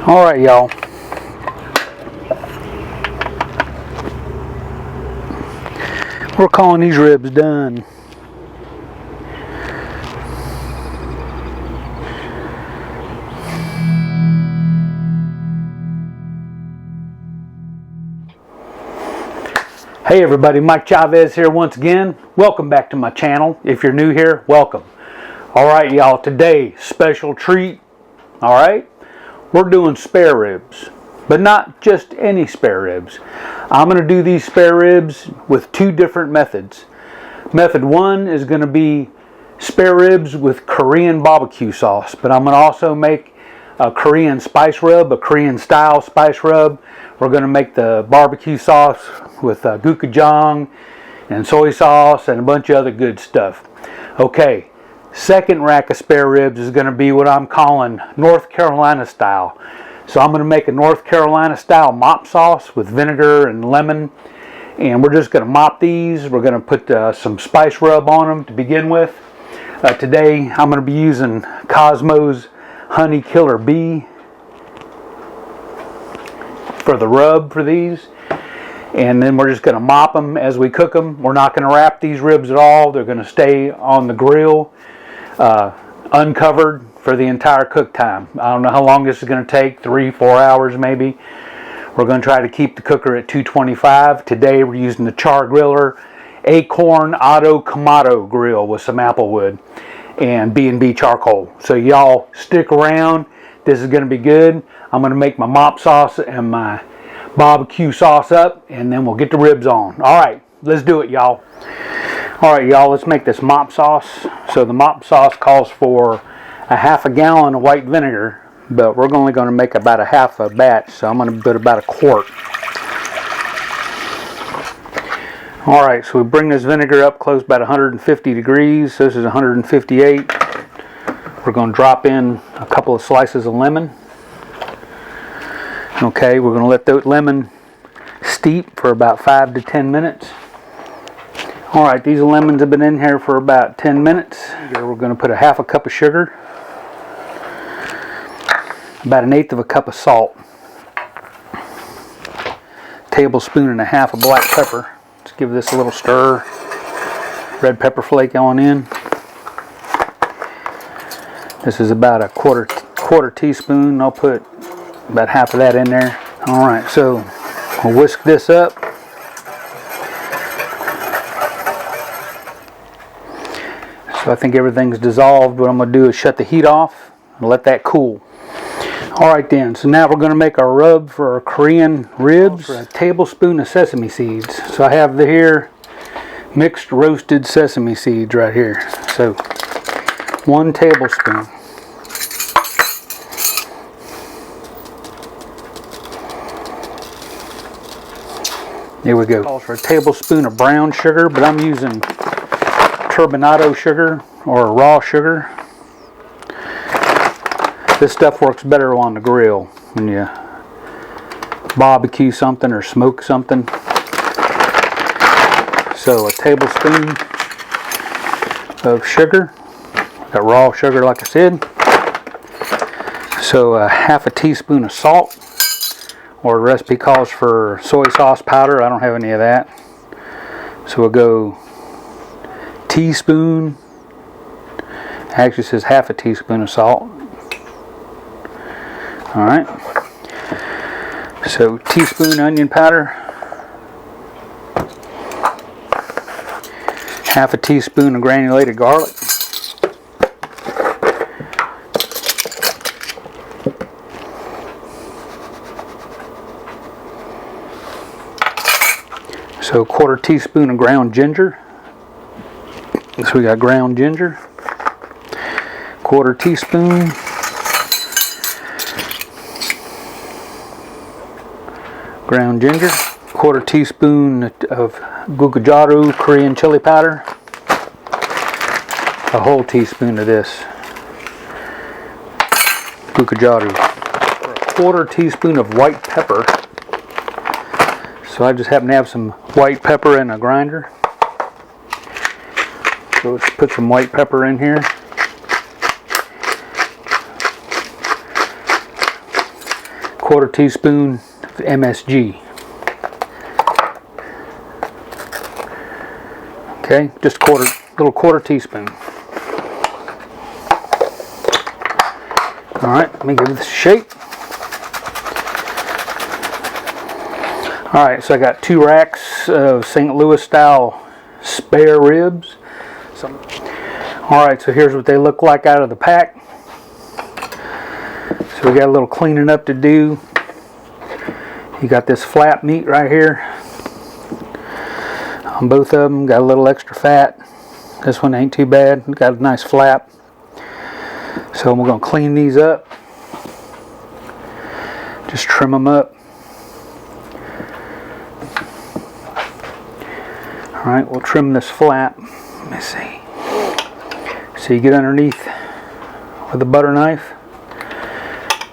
All right, y'all. We're calling these ribs done. Hey everybody, Mike Chavez here once again. Welcome back to my channel. If you're new here, welcome. All right, y'all, today, special treat. All right, we're doing spare ribs, but not just any spare ribs. I'm going to do these spare ribs with two different methods. Method one is going to be spare ribs with Korean barbecue sauce, but I'm going to also make a Korean spice rub, a Korean style spice rub. We're going to make the barbecue sauce with Gochujang and soy sauce and a bunch of other good stuff. Okay, second rack of spare ribs is going to be what I'm calling North Carolina style. So I'm going to make a North Carolina style mop sauce with vinegar and lemon. And we're just going to mop these. We're going to put some spice rub on them to begin with. Today I'm going to be using Cosmo's Honey Killer Bee for the rub for these. And then we're just going to mop them as we cook them. We're not going to wrap these ribs at all. They're going to stay on the grill uncovered for the entire cook time. I don't know how long this is going to take, 3-4 hours maybe. We're going to try to keep the cooker at 225. Today we're using the Char-Griller Acorn Auto Kamado grill with some apple wood and B&B charcoal. So y'all stick around. This is going to be good. I'm going to make my mop sauce and my barbecue sauce up, and then we'll get the ribs on. All right, let's do it, y'all. All right, y'all, let's make this mop sauce. So the mop sauce calls for a half a gallon of white vinegar, but we're only going to make about a half a batch, so I'm going to put about a quart. All right, so we bring this vinegar up close about 150 degrees. This is 158. We're going to drop in a couple of slices of lemon. Okay, we're going to let that lemon steep for about 5 to 10 minutes. All right, these lemons have been in here for about 10 minutes. Here we're going to put a half a cup of sugar, about 1/8 of a cup of salt, tablespoon and a half of black pepper. Let's give this a little stir. Red pepper flake on in. This is about a quarter teaspoon. I'll put about half of that in there. All right, so we'll whisk this up. So I think everything's dissolved. What I'm going to do is shut the heat off and let that cool. All right then, so now we're going to make our rub for our Korean ribs. For a tablespoon of sesame seeds. So I have here mixed roasted sesame seeds right here. So 1 tablespoon. There we go. Calls for a tablespoon of brown sugar, but I'm using turbinado sugar or raw sugar. This stuff works better on the grill when you barbecue something or smoke something. So a tablespoon of sugar. Got raw sugar like I said. So a half a teaspoon of salt, or the recipe calls for soy sauce powder. I don't have any of that. So we'll go teaspoon. Actually says half a teaspoon of salt. All right. So teaspoon onion powder. Half a teaspoon of granulated garlic. So 1/4 teaspoon of ground ginger. So we got ground ginger. 1/4 teaspoon. Ground ginger. 1/4 teaspoon of Gochujang Korean chili powder. A whole teaspoon of this Gochujang. 1/4 teaspoon of white pepper. So I just happen to have some white pepper in a grinder. So let's put some white pepper in here. 1/4 teaspoon of MSG. Okay, just little quarter teaspoon. Alright, let me give this a shake. Alright, so I got 2 racks of St. Louis style spare ribs. Alright, so here's what they look like out of the pack. So we got a little cleaning up to do. You got this flap meat right here. On both of them, got a little extra fat. This one ain't too bad. Got a nice flap. So we're going to clean these up. Just trim them up. Alright, we'll trim this flap. Let me see. So you get underneath with a butter knife.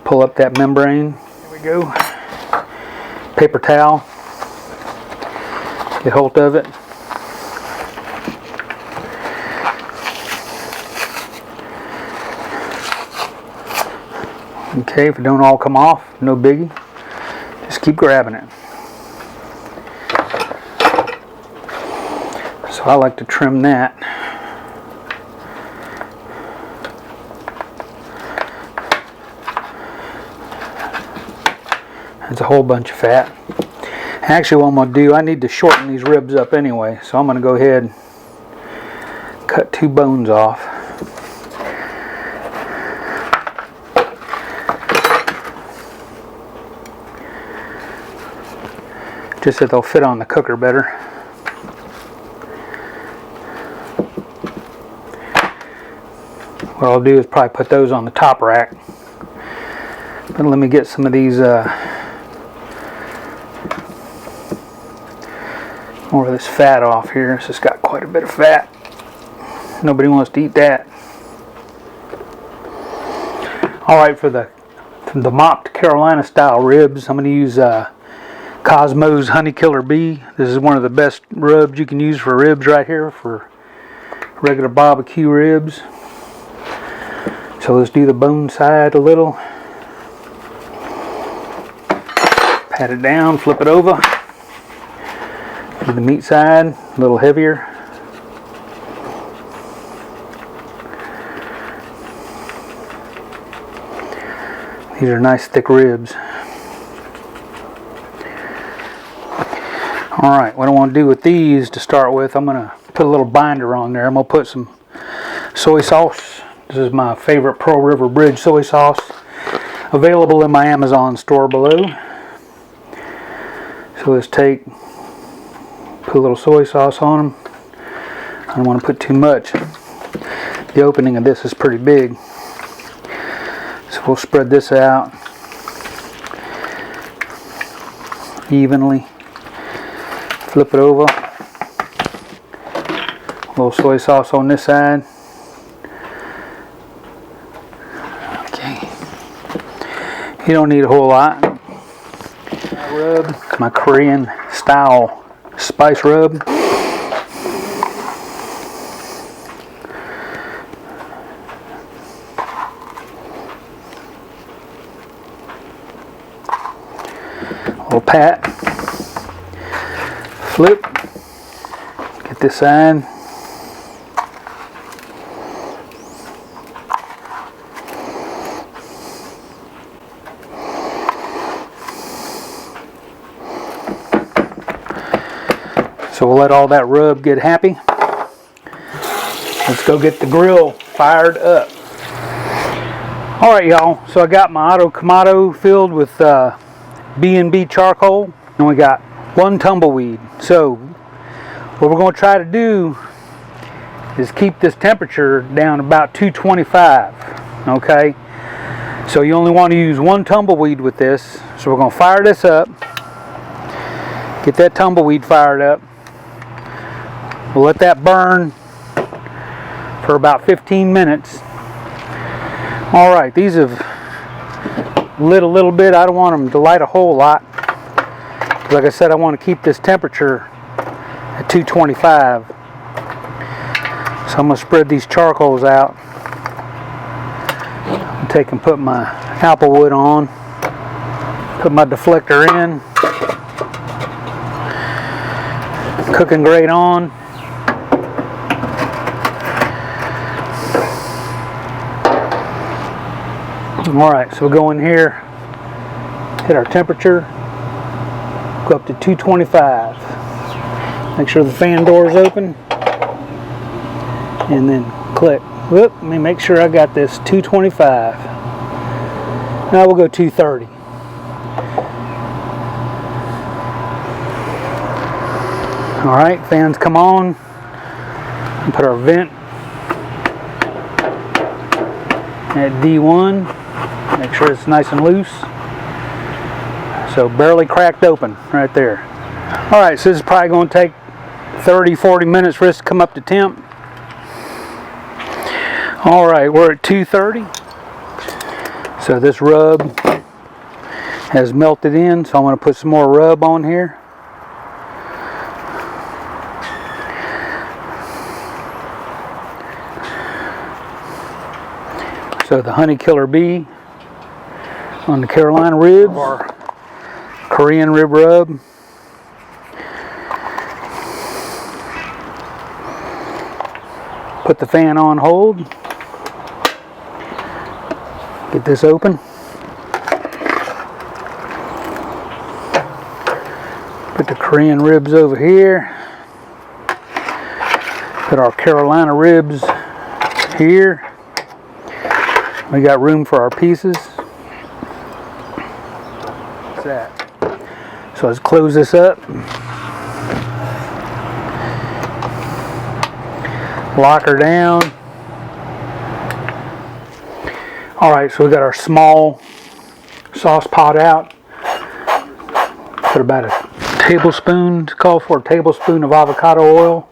Pull up that membrane. Here we go. Paper towel. Get hold of it. Okay, if it don't all come off, no biggie. Just keep grabbing it. So I like to trim that. That's a whole bunch of fat. Actually, what I'm going to do, I need to shorten these ribs up anyway, so I'm going to go ahead and cut 2 bones off. Just so they'll fit on the cooker better. What I'll do is probably put those on the top rack. But let me get some of these more of this fat off here. It's just got quite a bit of fat. Nobody wants to eat that. Alright, for the mopped Carolina style ribs, I'm going to use Cosmo's Honey Killer Bee. This is one of the best rubs you can use for ribs right here, for regular barbecue ribs. So let's do the bone side a little. Pat it down, flip it over. Do the meat side, a little heavier. These are nice thick ribs. Alright, what I want to do with these to start with, I'm going to put a little binder on there. I'm going to put some soy sauce. This is my favorite Pearl River Bridge soy sauce. Available in my Amazon store below. So let's put a little soy sauce on them. I don't want to put too much. The opening of this is pretty big. So we'll spread this out evenly. Flip it over. A little soy sauce on this side. Okay. You don't need a whole lot. Rub, my Korean style spice rub. A little pat. Flip. Get this side. So we'll let all that rub get happy. Let's go get the grill fired up. Alright y'all, so I got my Auto Kamado filled with B&B charcoal, and we got 1 tumbleweed. So what we're going to try to do is keep this temperature down about 225. Okay, so you only want to use 1 tumbleweed with this. So we're going to fire this up, get that tumbleweed fired up. We'll let that burn for about 15 minutes. Alright, these have lit a little bit. I don't want them to light a whole lot. Like I said, I want to keep this temperature at 225. So I'm going to spread these charcoals out. Take and put my apple wood on. Put my deflector in. Cooking grate on. Alright, so we'll go in here, hit our temperature, go up to 225. Make sure the fan door is open, and then click. Whoop, let me make sure I got this 225. Now we'll go 230. Alright, fans come on. And put our vent at D1. Make sure it's nice and loose. So barely cracked open right there. Alright, so this is probably going to take 30-40 minutes for this to come up to temp. Alright, we're at 230. So this rub has melted in, so I'm going to put some more rub on here. So the honey killer bee on the Carolina ribs, or Korean rib rub. Put the fan on hold. Get this open. Put the Korean ribs over here. Put our Carolina ribs here. We got room for our pieces. What's that? So let's close this up. Lock her down. Alright, so we got our small sauce pot out. Put about a tablespoon, call for a tablespoon of avocado oil.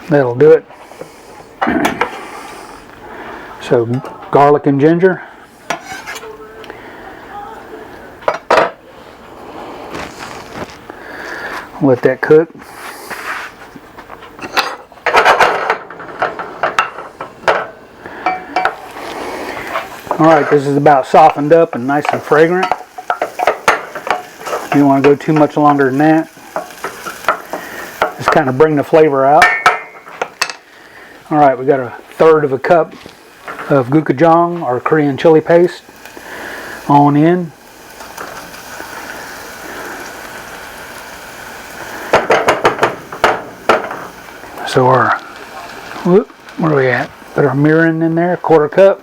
That'll do it. So garlic and ginger. Let that cook. Alright, this is about softened up and nice and fragrant. You don't want to go too much longer than that. Just kind of bring the flavor out. Alright, we got 1/3 of a cup of Gochujang, or Korean chili paste, on in. So our, where are we at? Put our mirin in there, 1/4 cup.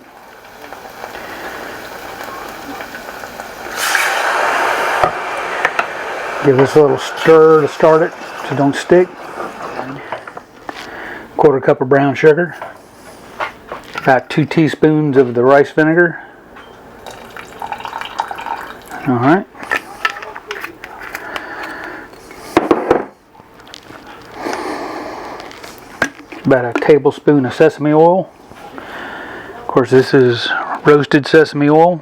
Give this a little stir to start it so it don't stick. 1/4 cup of brown sugar. About 2 teaspoons of the rice vinegar. Alright. About a tablespoon of sesame oil. Of course, this is roasted sesame oil.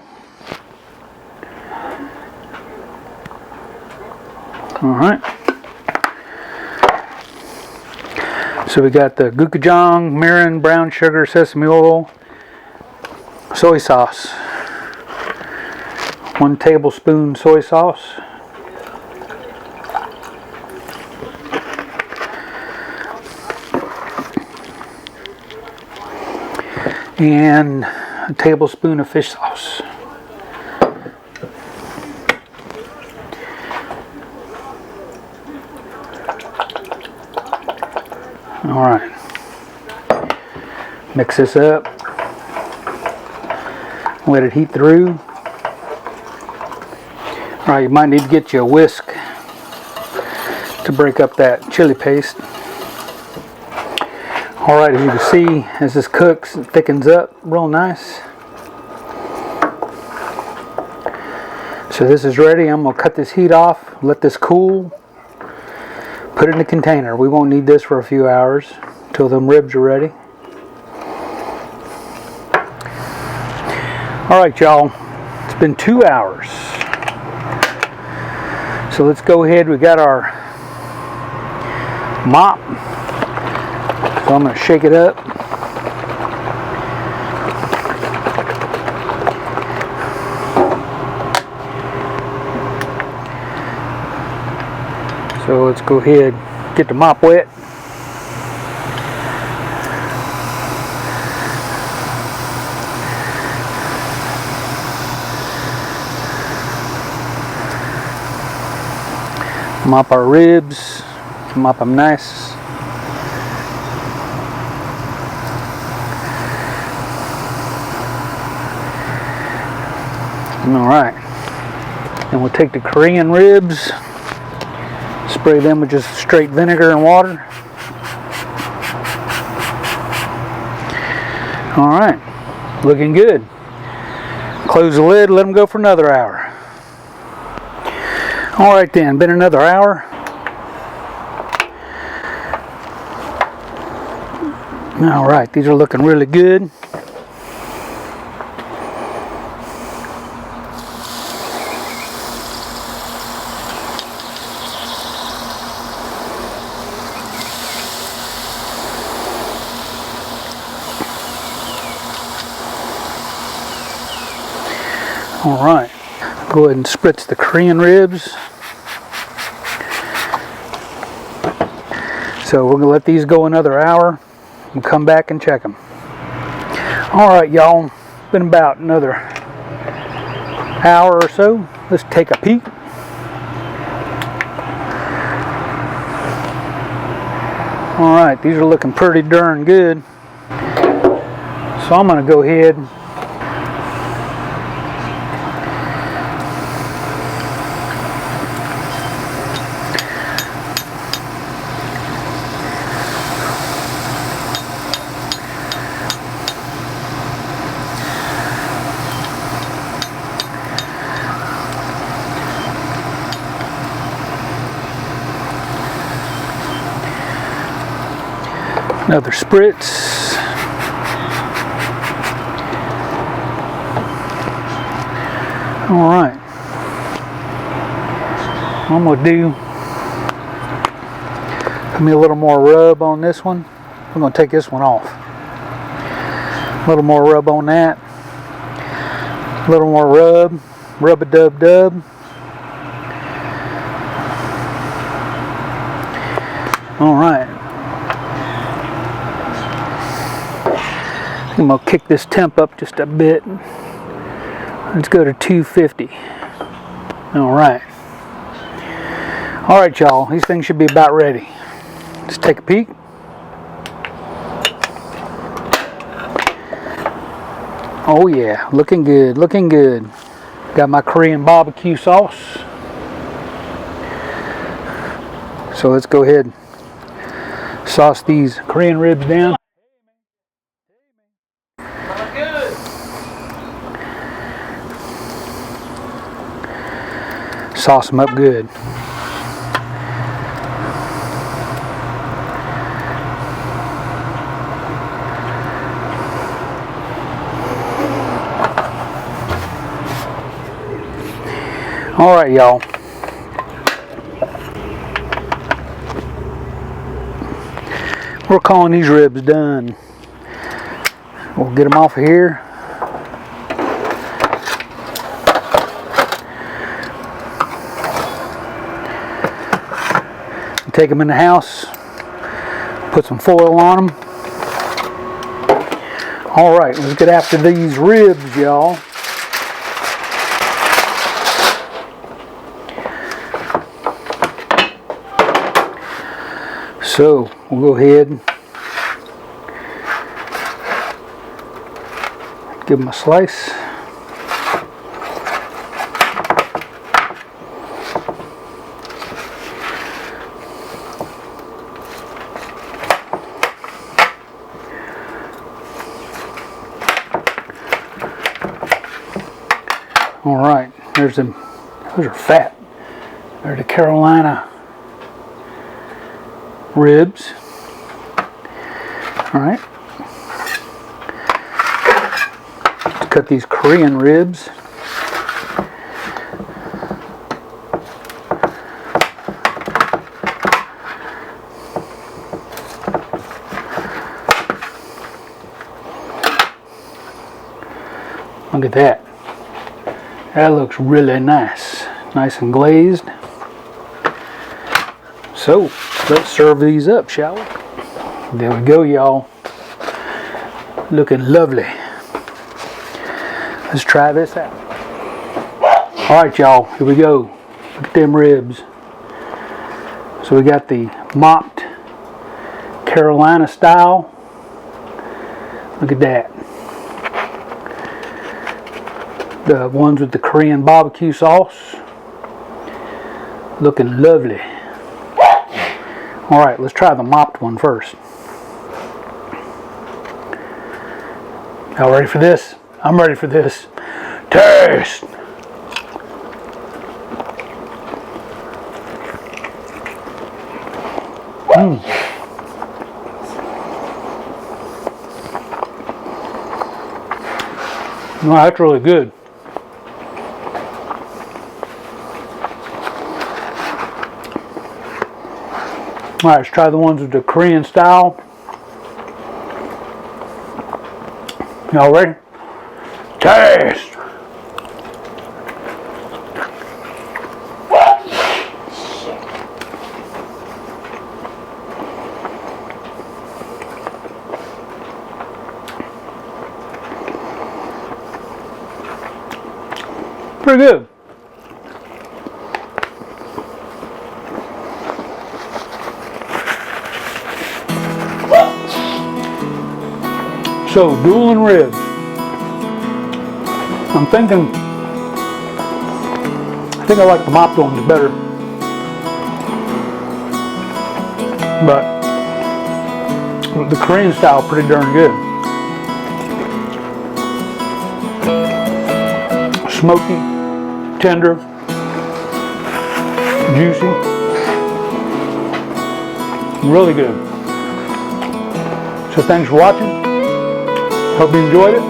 Alright. So we got the Gochujang, mirin, brown sugar, sesame oil, soy sauce. 1 tablespoon soy sauce. And a tablespoon of fish sauce. Alright, mix this up, let it heat through. Alright, you might need to get you a whisk to break up that chili paste. Alright, as you can see, as this cooks, it thickens up real nice. So this is ready. I'm going to cut this heat off, let this cool. Put it in a container. We won't need this for a few hours until them ribs are ready. Alright, y'all. It's been 2 hours. So let's go ahead. We got our mop. So I'm going to shake it up. So let's go ahead, get the mop wet. Mop our ribs, mop them nice. Alright, and we'll take the Korean ribs, spray them with just straight vinegar and water. Alright, looking good. Close the lid, let them go for another hour. Alright then, been another hour. Alright, these are looking really good. Alright, go ahead and spritz the Korean ribs. So we're going to let these go another hour and come back and check them. Alright y'all, been about another hour or so. Let's take a peek. Alright, these are looking pretty darn good. So I'm going to go ahead another spritz. Alright. I'm going to do give me a little more rub on this one. I'm going to take this one off. A little more rub on that. A little more rub. Rub-a-dub-dub. Alright. I'm going to kick this temp up just a bit. Let's go to 250. Alright. Alright y'all, these things should be about ready. Let's take a peek. Oh yeah, looking good, looking good. Got my Korean BBQ sauce. So let's go ahead and sauce these Korean ribs down. Sauce them up good. Alright y'all. We're calling these ribs done. We'll get them off of here. Take them in the house, put some foil on them. Alright, let's get after these ribs, y'all. So, we'll go ahead and give them a slice. All right, those are fat. They're the Carolina ribs. All right, let's cut these Korean ribs. Look at that. That looks really nice. Nice and glazed. So, let's serve these up, shall we? There we go, y'all. Looking lovely. Let's try this out. Alright, y'all, here we go. Look at them ribs. So we got the mocked Carolina style. Look at that. The ones with the Korean barbecue sauce. Looking lovely. Alright, let's try the mopped one first. Y'all ready for this? I'm ready for this. Taste! No, that's really good. Alright, let's try the ones with the Korean style. Y'all ready? Taste! Pretty good. So, dueling ribs. I think I like the mopped ones better. But the Korean style pretty darn good. Smoky, tender, juicy, really good. So thanks for watching. Hope you enjoyed it.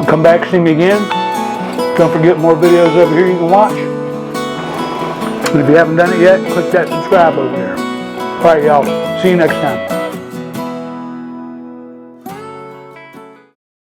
Come back and see me again. Don't forget more videos over here you can watch. And if you haven't done it yet, click that subscribe over there. Alright, y'all. See you next time.